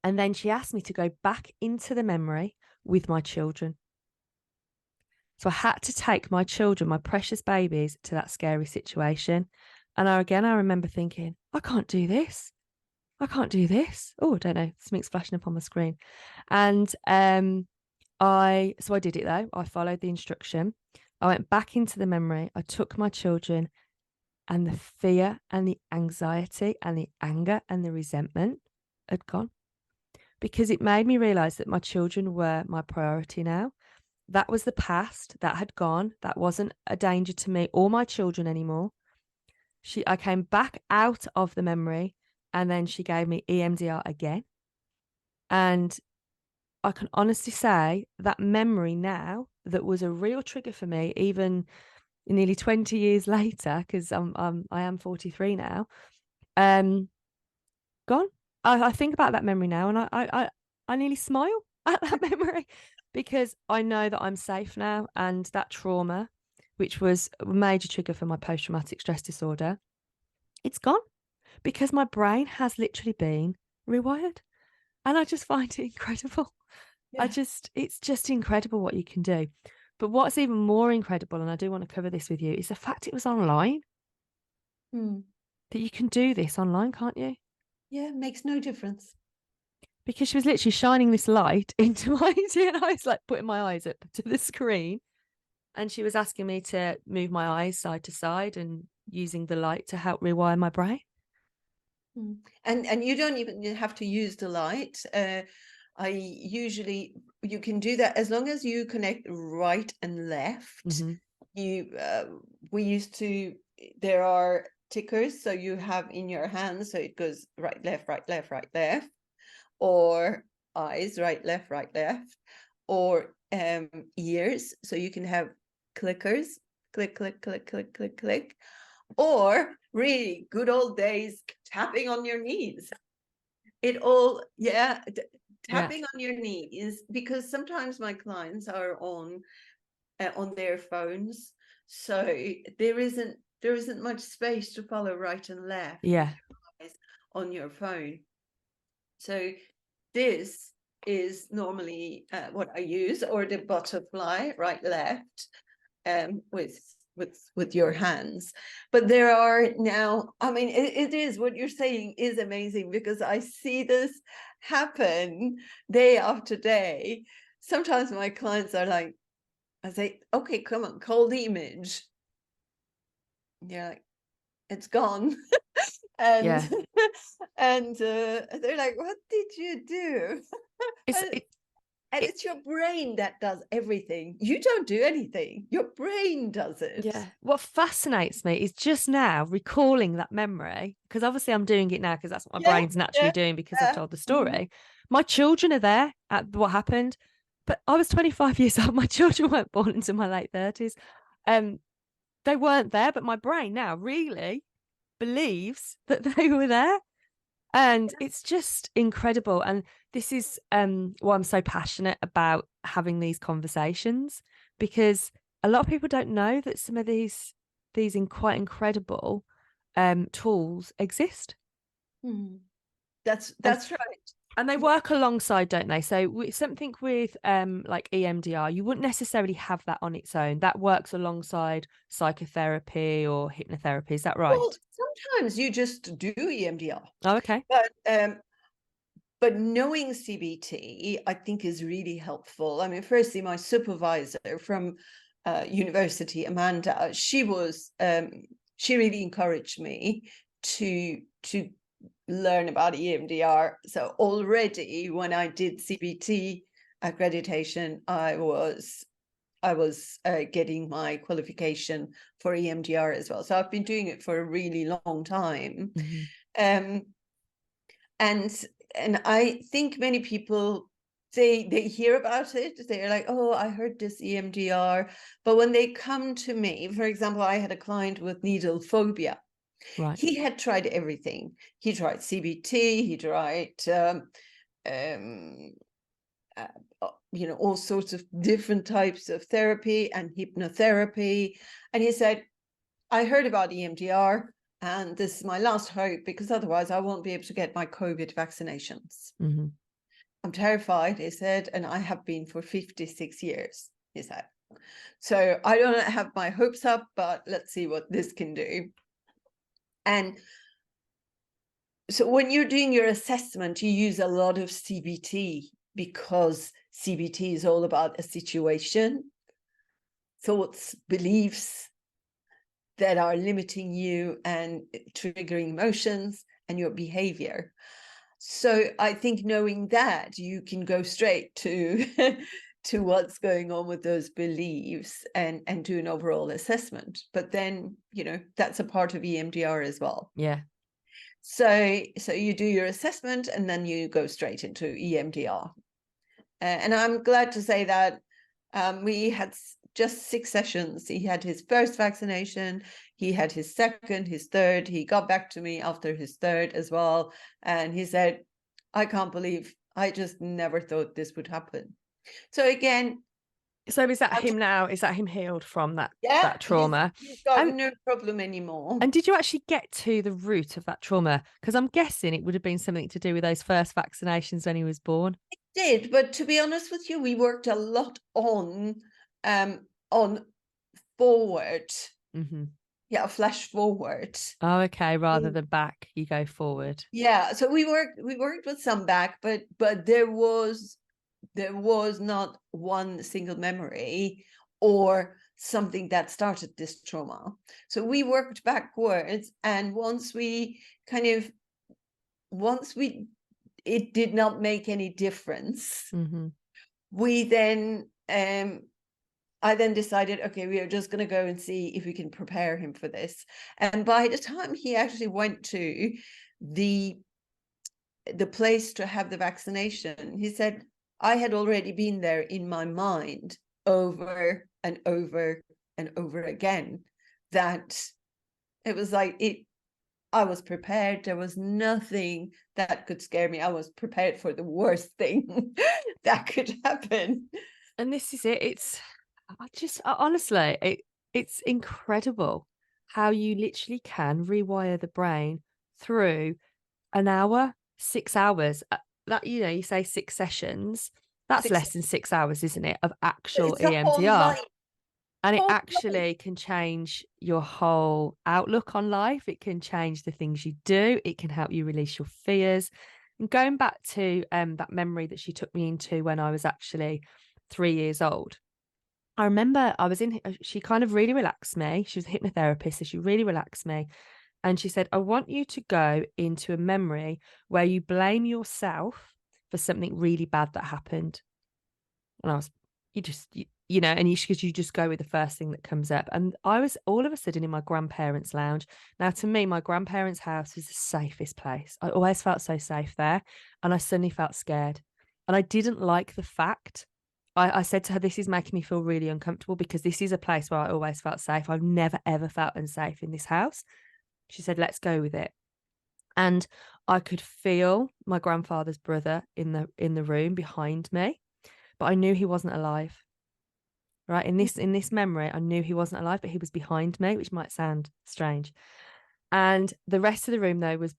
and then she asked me to go back into the memory with my children. So I had to take my children, my precious babies, to that scary situation. And I remember thinking, I can't do this. I can't do this. Oh, I don't know. Something's flashing up on my screen. And I did it though. I followed the instruction. I went back into the memory. I took my children, and the fear and the anxiety and the anger and the resentment had gone, because it made me realize that my children were my priority now. That was the past. That had gone. That wasn't a danger to me or my children anymore. I came back out of the memory, and then she gave me EMDR again. And I can honestly say that memory now, that was a real trigger for me, even nearly 20 years later, because I am 43 now, gone. I think about that memory now, and I nearly smile at that memory, because I know that I'm safe now, and that trauma, which was a major trigger for my post-traumatic stress disorder, it's gone, because my brain has literally been rewired. And I just find it incredible. Yeah. It's just incredible what you can do. But what's even more incredible, and I do want to cover this with you, is the fact it was online. That you can do this online, can't you? Yeah, makes no difference. Because she was literally shining this light into my and I was like putting my eyes up to the screen, and she was asking me to move my eyes side to side and using the light to help rewire my brain. And you don't even have to use the light. You can do that as long as you connect right and left. There are tickers, so you have in your hand, so it goes right, left, right, left, right, left, or eyes, right, left, or ears, so you can have clickers, click, click, click, click, click, click, or really good old days tapping on your knees. Tapping on your knees, because sometimes my clients are on their phones, so there isn't much space to follow right and left on your phone. So this is normally what I use, or the butterfly, right, left, with your hands. But there are now, I mean, it is, what you're saying is amazing, because I see this happen day after day. Sometimes my clients are like, I say, okay, come on, call the image. Yeah, like, it's gone. And and they're like, what did you do? And it's your brain that does everything. You don't do anything. Your brain does it. Yeah. What fascinates me is just now recalling that memory, because obviously I'm doing it now because that's what my brain's naturally doing, because I've told the story. My children are there at what happened, but I was 25 years old. My children weren't born until my late 30s. They weren't there, but my brain now really believes that they were there. And it's just incredible. And this is why I'm so passionate about having these conversations, because a lot of people don't know that some of these quite incredible tools exist. That's And right. and they work alongside, don't they? So something with like EMDR, you wouldn't necessarily have that on its own. That works alongside psychotherapy or hypnotherapy. Is that right? Well, sometimes you just do EMDR, Oh, okay. but knowing CBT, I think, is really helpful. I mean, firstly, my supervisor from university, Amanda, she really encouraged me to learn about EMDR. So already when I did CBT accreditation, I was getting my qualification for EMDR as well. So I've been doing it for a really long time. Mm-hmm. Um, and I think many people, they hear about it, they're like, oh, I heard this EMDR, but when they come to me, for example, I had a client with needle phobia. Right. He had tried everything. He tried CBT, he tried all sorts of different types of therapy and hypnotherapy, and he said, I heard about EMDR, and this is my last hope, because otherwise I won't be able to get my COVID vaccinations. Mm-hmm. I'm terrified, he said, and I have been for 56 years, he said. So I don't have my hopes up, but let's see what this can do. And so when you're doing your assessment, you use a lot of CBT, because CBT is all about a situation, thoughts, beliefs that are limiting you and triggering emotions and your behavior. So I think knowing that, you can go straight to to what's going on with those beliefs and do an overall assessment. But then, that's a part of EMDR as well. Yeah. So you do your assessment and then you go straight into EMDR. And I'm glad to say that we had just 6 sessions. He had his first vaccination, he had his second, his third. He got back to me after his third as well. And he said, I can't believe, I just never thought this would happen. So again, So is that him now? Is that him healed from that yeah, trauma? he's got And no problem anymore. and did you actually get to the root of that trauma? Because I'm guessing it would have been something to do with those first vaccinations when he was born. Did, but to be honest with you, we worked a lot on forward. Mm-hmm. Yeah, flash forward. Oh, okay. Rather than back, you go forward. Yeah, so we worked with some back, but there was not one single memory or something that started this trauma. So we worked backwards, and once it did not make any difference, Mm-hmm. we then I then decided, okay, we are just going to go and see if we can prepare him for this. And by the time he actually went to the place to have the vaccination, he said, I had already been there in my mind over and over and over again, that it was like I was prepared. There was nothing that could scare me. I was prepared for the worst thing that could happen. And this is it. Honestly, it's incredible how you literally can rewire the brain through an hour, 6 hours. That, you say 6 sessions. That's Six, less than 6 hours, isn't it, of actual it's a whole EMDR? life. And it Whole life. actually can change your whole outlook on life. It can change the things you do. It can help you release your fears. And going back to that memory that she took me into when I was actually 3 years old, I remember she kind of really relaxed me. She was a hypnotherapist, so she really relaxed me. And she said, I want you to go into a memory where you blame yourself for something really bad that happened. And I was, and you just go with the first thing that comes up. And I was all of a sudden in my grandparents' lounge. Now, to me, my grandparents' house was the safest place. I always felt so safe there. And I suddenly felt scared. And I didn't like the fact. I said to her, this is making me feel really uncomfortable, because this is a place where I always felt safe. I've never, ever felt unsafe in this house. She said, let's go with it. And I could feel my grandfather's brother in the room behind me, but I knew he wasn't alive. right? In this memory, I knew he wasn't alive, but he was behind me, which might sound strange. And the rest of the room though was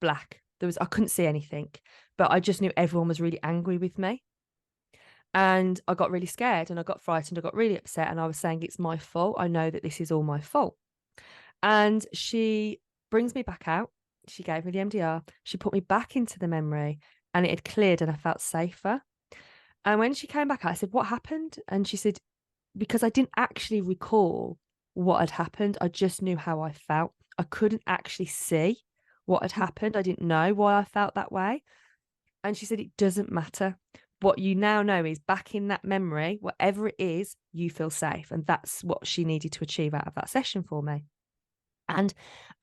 black. I couldn't see anything, but I just knew everyone was really angry with me. And I got really scared and I got frightened. I got really upset and I was saying, it's my fault. I know that this is all my fault. And she brings me back out. She gave me the emdr. She put me back into the memory and it had cleared and I felt safer. And when she came back out, I said, what happened? And she said, because I didn't actually recall what had happened. I just knew how I felt. I couldn't actually see what had happened. I didn't know why I felt that way. And she said, it doesn't matter. What you now know is back in that memory, whatever it is, you feel safe. And that's what she needed to achieve out of that session for me. And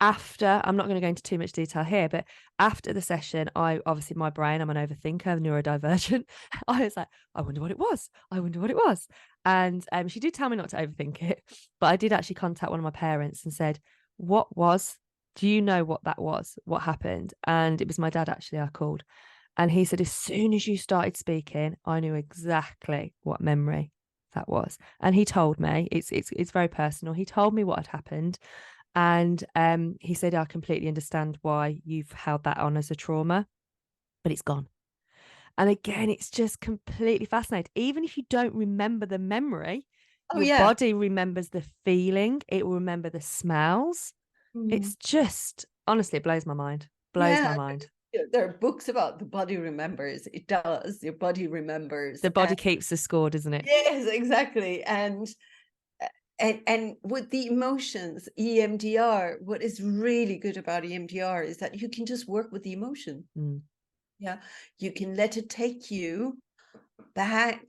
after, I'm not going to go into too much detail here, but after the session, obviously my brain, I'm an overthinker, neurodivergent. I was like, I wonder what it was. I wonder what it was. And she did tell me not to overthink it, but I did actually contact one of my parents and said, do you know what that was? What happened? And it was my dad, actually, I called. And he said, as soon as you started speaking, I knew exactly what memory that was. And he told me, it's very personal. He told me what had happened. And he said, I completely understand why you've held that on as a trauma, but it's gone. And again, it's just completely fascinating. Even if you don't remember the memory, Oh, your yeah. body remembers the feeling, it will remember the smells. It's just, honestly, it blows my mind. Blows my Yeah. mind. There are books about the body remembers. It does. Your body remembers. The body keeps the score, doesn't it? Yes, exactly. And with the emotions, EMDR, what is really good about EMDR is that you can just work with the emotion. Yeah, you can let it take you back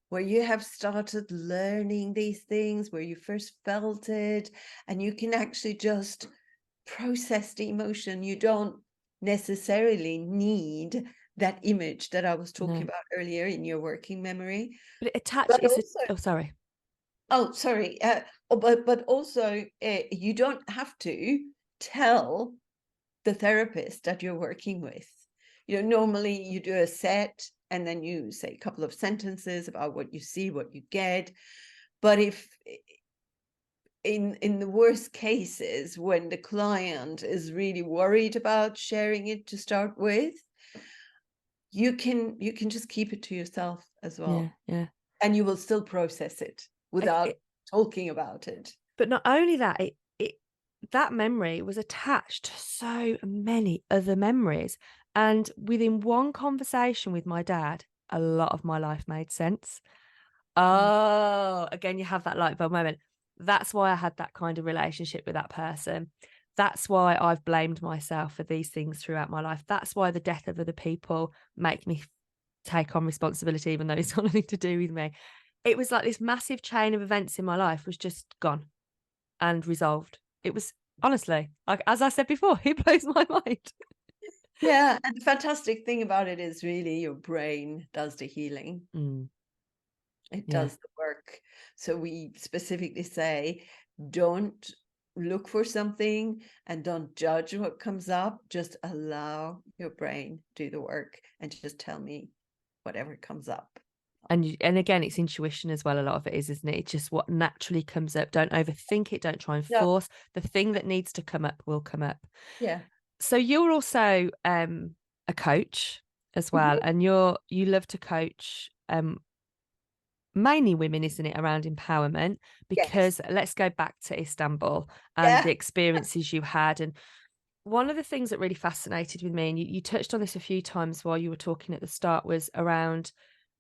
where you have started learning these things, where you first felt it, and you can actually just process the emotion. You don't necessarily need that image that I was talking No. about earlier in your working memory. But it attach But it's a also, oh, sorry. oh, sorry. But also, you don't have to tell the therapist that you're working with. Normally you do a set and then you say a couple of sentences about what you see, what you get. But if in the worst cases, when the client is really worried about sharing it to start with, you can just keep it to yourself as well. Yeah. And you will still process it without talking about it. But not only that, that memory was attached to so many other memories. And within one conversation with my dad, a lot of my life made sense. Oh, again, you have that light bulb moment. That's why I had that kind of relationship with that person. That's why I've blamed myself for these things throughout my life. That's why the death of other people make me take on responsibility, even though it's got nothing to do with me. It was like this massive chain of events in my life was just gone and resolved. It was, honestly, like as I said before, it blows my mind. Yeah, and the fantastic thing about it is really your brain does the healing. It does the work. So we specifically say, don't look for something and don't judge what comes up. Just allow your brain do the work and just tell me whatever comes up. And again, it's intuition as well. A lot of it is, isn't it? It's just what naturally comes up. Don't overthink it. Don't try and force. The thing that needs to come up will come up. Yeah. So you're also a coach as well, and you love to coach mainly women, isn't it, around empowerment? Because let's go back to Istanbul and the experiences you had. And one of the things that really fascinated with me, and you touched on this a few times while you were talking at the start, was around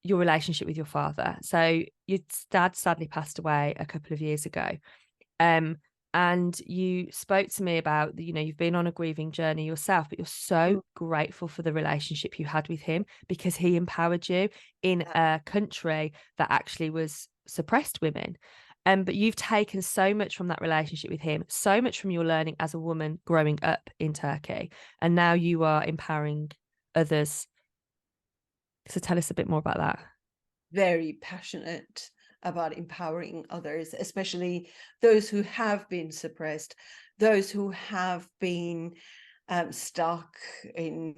your relationship with your father. So your dad sadly passed away a couple of years ago. And you spoke to me about, you've been on a grieving journey yourself, but you're so grateful for the relationship you had with him because he empowered you in a country that actually was suppressed women. But you've taken so much from that relationship with him, so much from your learning as a woman growing up in Turkey, and now you are empowering others. So tell us a bit more about that. Very passionate about empowering others, especially those who have been suppressed, those who have been stuck in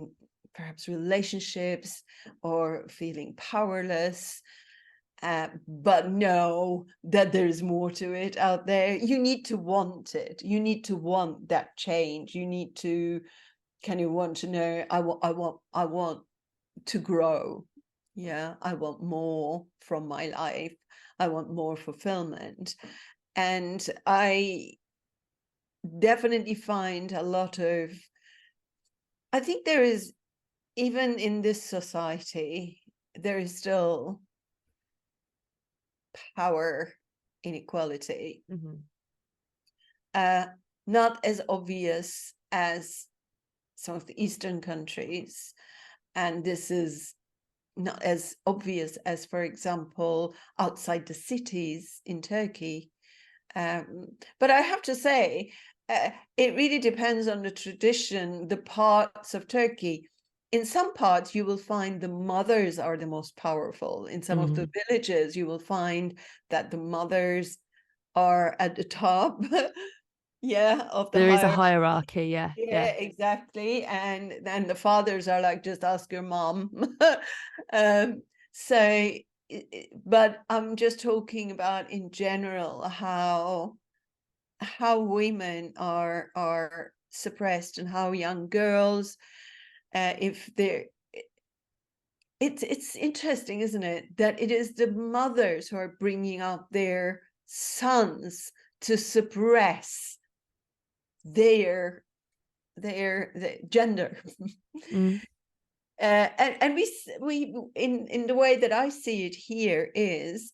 perhaps relationships or feeling powerless. but know that there's more to it out there. You need to want it. You need to want that change. You need to kind of want to know, I want to grow. Yeah, I want more from my life. I want more fulfillment. And I definitely find a lot of, I think there is, even in this society, there is still power inequality. Not as obvious as some of the Eastern countries. And this is not as obvious as, for example, outside the cities in Turkey. But I have to say, it really depends on the tradition, the parts of Turkey. In some parts, you will find the mothers are the most powerful. In some of the villages, you will find that the mothers are at the top. Yeah, of the There is a hierarchy. hierarchy. Yeah. Yeah, exactly. And then the fathers are like, just ask your mom. So, but I'm just talking about in general how women are suppressed, and how young girls, if they're, it's interesting, isn't it, that it is the mothers who are bringing up their sons to suppress their gender. And we in the way that I see it here is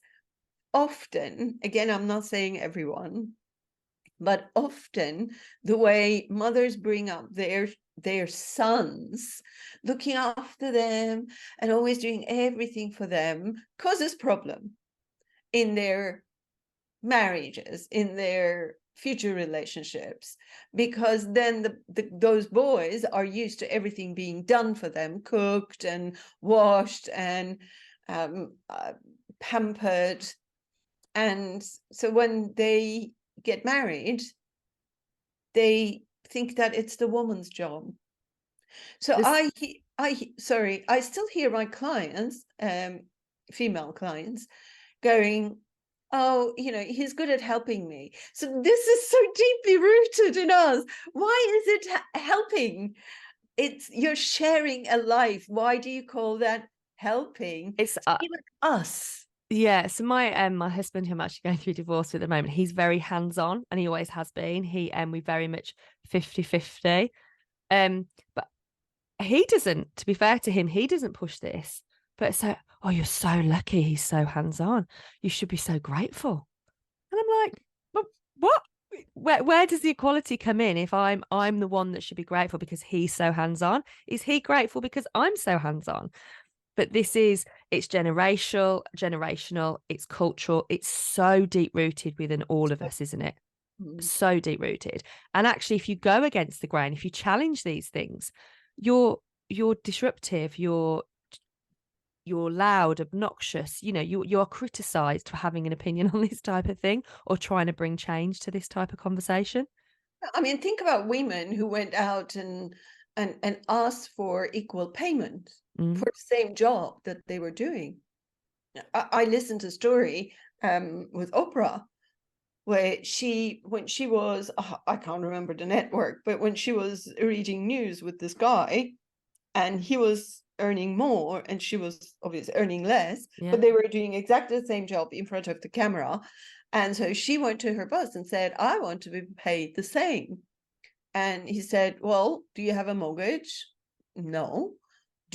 often, again, I'm not saying everyone, but often the way mothers bring up their sons, looking after them and always doing everything for them, causes problem in their marriages, in their future relationships, because then those boys are used to everything being done for them, cooked and washed and pampered. And so when they get married, they think that it's the woman's job. So I still hear my clients, female clients, going, oh, he's good at helping me. So this is so deeply rooted in us. Why is it helping? You're sharing a life. Why do you call that helping? It's even us. Yeah, so my husband, who I'm actually going through divorce with at the moment, he's very hands-on, and he always has been. We very much 50-50. But he doesn't, to be fair to him, he doesn't push this. But so, oh, you're so lucky he's so hands-on. You should be so grateful. And I'm like, but what? Where does the equality come in if I'm the one that should be grateful because he's so hands-on? Is he grateful because I'm so hands-on? But it's generational, it's cultural, it's so deep rooted within all of us, isn't it? So deep rooted. And actually, if you go against the grain, if you challenge these things, you're disruptive, you're loud, obnoxious, you're criticized for having an opinion on this type of thing or trying to bring change to this type of conversation. I mean, think about women who went out and asked for equal payment for the same job that they were doing. I listened to a story with Oprah where when she was, I can't remember the network, but when she was reading news with this guy, and he was earning more and she was obviously earning less, but they were doing exactly the same job in front of the camera. And so she went to her boss and said, I want to be paid the same. And he said, well, do you have a mortgage? No.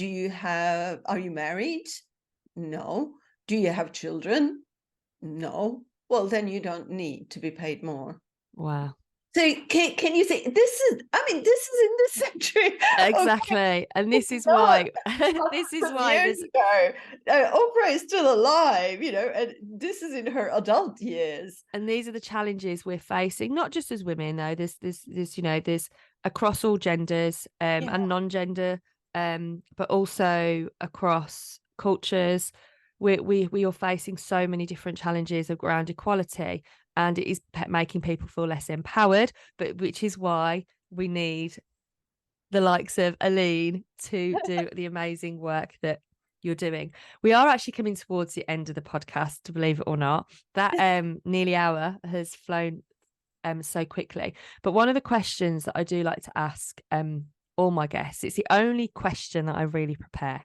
Are you married? No. Do you have children? No. Well, then you don't need to be paid more. Wow. So can you say this is in this century? Exactly. Okay. And this is why Years ago, Oprah is still alive, and this is in her adult years. And these are the challenges we're facing, not just as women, though. There's across all genders and non-gender, but also across cultures. We are facing so many different challenges around equality, and it is making people feel less empowered, but which is why we need the likes of Aline to do the amazing work that you're doing. We are actually coming towards the end of the podcast, believe it or not. That nearly hour has flown so quickly. But one of the questions that I do like to ask all my guests, it's the only question that I really prepare,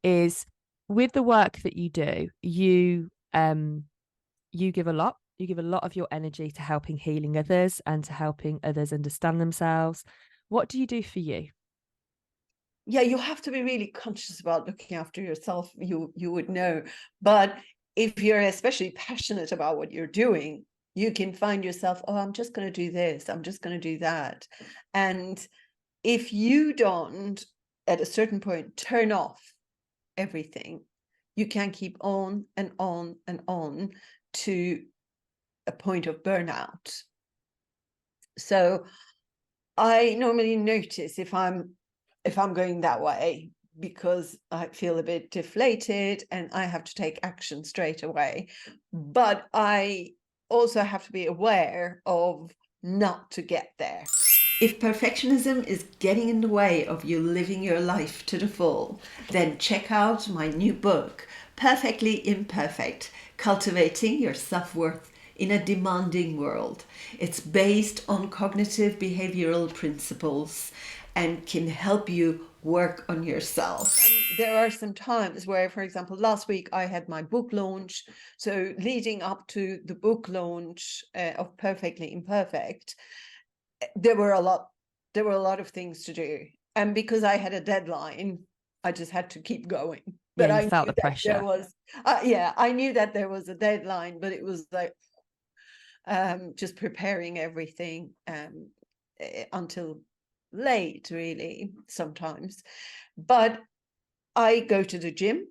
is with the work that you do, you give a lot. You give a lot of your energy to helping healing others and to helping others understand themselves. What do you do for you? Yeah, you have to be really conscious about looking after yourself. You would know. But if you're especially passionate about what you're doing, you can find yourself, oh, I'm just going to do this. I'm just going to do that. And if you don't, at a certain point, turn off everything, you can keep on and on and on to a point of burnout. So I normally notice if I'm going that way, because I feel a bit deflated and I have to take action straight away. But I also have to be aware of not to get there. If perfectionism is getting in the way of you living your life to the full, then check out my new book, Perfectly Imperfect: Cultivating Your Self-Worth in a Demanding World. It's based on cognitive behavioral principles and can help you work on yourself. There are some times where, for example, last week I had my book launch. So leading up to the book launch of Perfectly Imperfect, there were a lot of things to do. And because I had a deadline, I just had to keep going. But Yeah, you I felt knew the that pressure. there was, I knew that there was a deadline, but it was like just preparing everything until late, really, sometimes. But I go to the gym.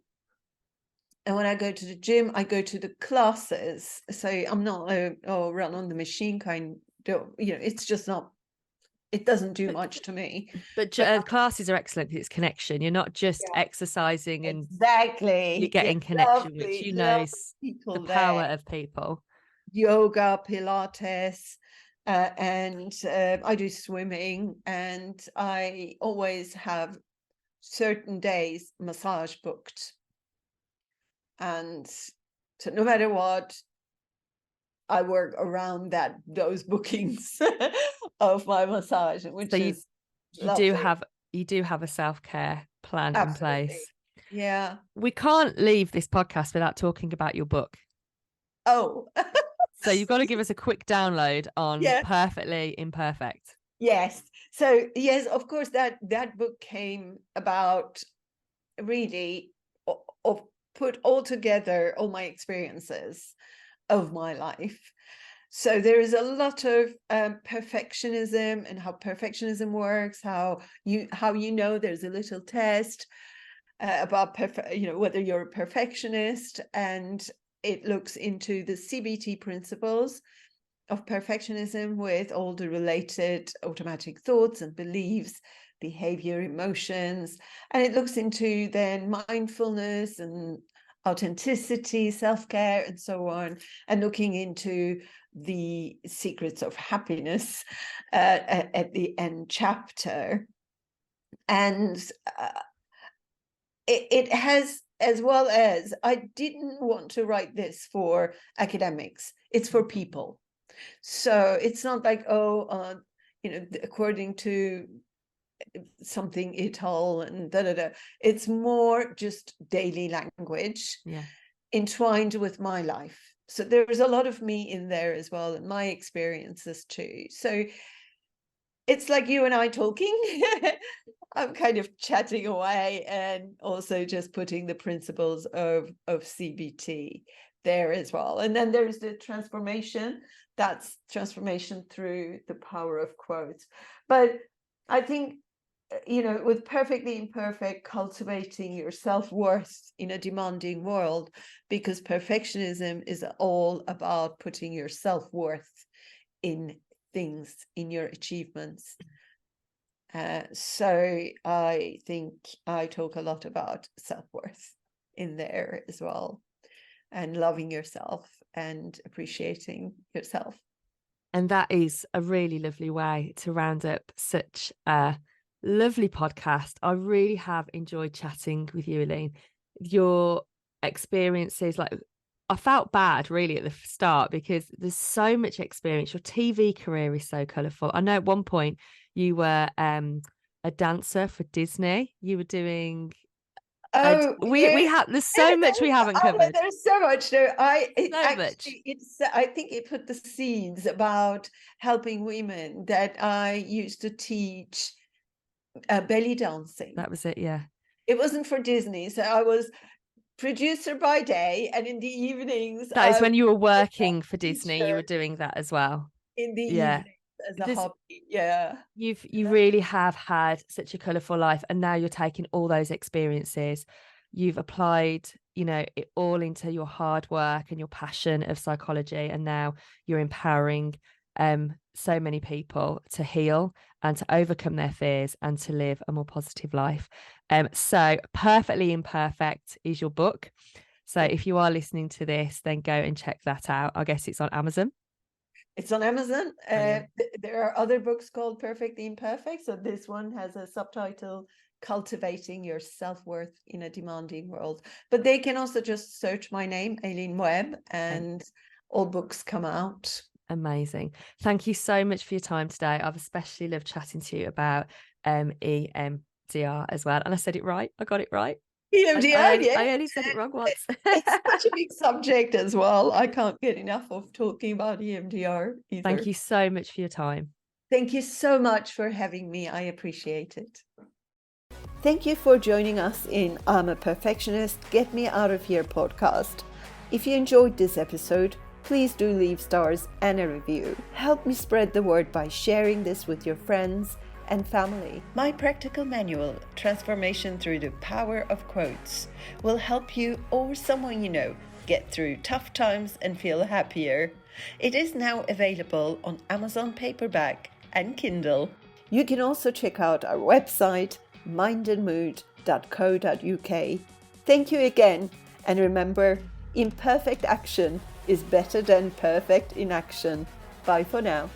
And when I go to the gym, I go to the classes. So I'm not a run on the machine kind of, it's just not, it doesn't do much to me. But classes are excellent because it's connection. You're not just Yeah, exercising and exactly. you're Yeah, getting connection, which lovely, you know lovely is the people power there. of people. Yoga, Pilates, and I do swimming, and I always have certain days massage booked. And so no matter what, I work around those bookings of my massage, which So is you do lovely. have a self-care plan in Absolutely. place. Yeah. We can't leave this podcast without talking about your book. Oh. So you've got to give us a quick download on Yeah. Perfectly Imperfect. Yes. So yes, of course, that book came about really of put all together all my experiences of my life. So there is a lot of perfectionism and how perfectionism works, how you know there's a little test about whether you're a perfectionist, and it looks into the CBT principles of perfectionism with all the related automatic thoughts and beliefs, behavior, emotions, and it looks into then mindfulness and authenticity, self-care, and so on, and looking into the secrets of happiness at the end chapter. And it has, as well as, I didn't want to write this for academics, it's for people. So it's not like, according to something et al. And da da da. It's more just daily language, Yeah. entwined with my life. So there's a lot of me in there as well, and my experiences too. So it's like you and I talking. I'm kind of chatting away and also just putting the principles of CBT there as well. And then there's the transformation. That's transformation through the power of quotes. But I think, with Perfectly Imperfect, cultivating your self-worth in a demanding world, because perfectionism is all about putting your self-worth in things, in your achievements. So I think I talk a lot about self-worth in there as well, and loving yourself and appreciating yourself. And that is a really lovely way to round up such a lovely podcast. I really have enjoyed chatting with you, Elaine. your experiences, like I felt bad really at the start because there's so much experience. Your TV career is so colourful. I know at one point you were a dancer for Disney. You were doing Oh, we have there's so much we haven't covered. There's so much. No, Much. I think it put the seeds about helping women that I used to teach belly dancing. That was it, yeah. It wasn't for Disney, so I was producer by day, and in the evenings That is I when you were was a working for Disney, you were teacher doing that as well. in the Yeah. evenings as a hobby. Yeah. You really have had such a colourful life, and now you're taking all those experiences. You've applied, it all into your hard work and your passion of psychology, and now you're empowering so many people to heal and to overcome their fears and to live a more positive life. So Perfectly Imperfect is your book. So if you are listening to this, then go and check that out. I guess it's on Amazon. It's on Amazon. There are other books called Perfectly Imperfect. So this one has a subtitle, Cultivating Your Self-Worth in a Demanding World. But they can also just search my name, Aileen Webb, and all books come out. Amazing. Thank you so much for your time today. I've especially loved chatting to you about EMDR as well. And I said it right. I got it right. EMDR, yeah. I only said it wrong once. It's such a big subject as well. I can't get enough of talking about EMDR either. Thank you so much for your time. Thank you so much for having me. I appreciate it. Thank you for joining us in I'm a Perfectionist, Get Me Out of Here podcast. If you enjoyed this episode, please do leave stars and a review. Help me spread the word by sharing this with your friends and family. My practical manual, Transformation Through the Power of Quotes, will help you or someone you know get through tough times and feel happier. It is now available on Amazon paperback and Kindle. You can also check out our website, mindandmood.co.uk. Thank you again, and remember, imperfect action is better than perfect inaction. Bye for now.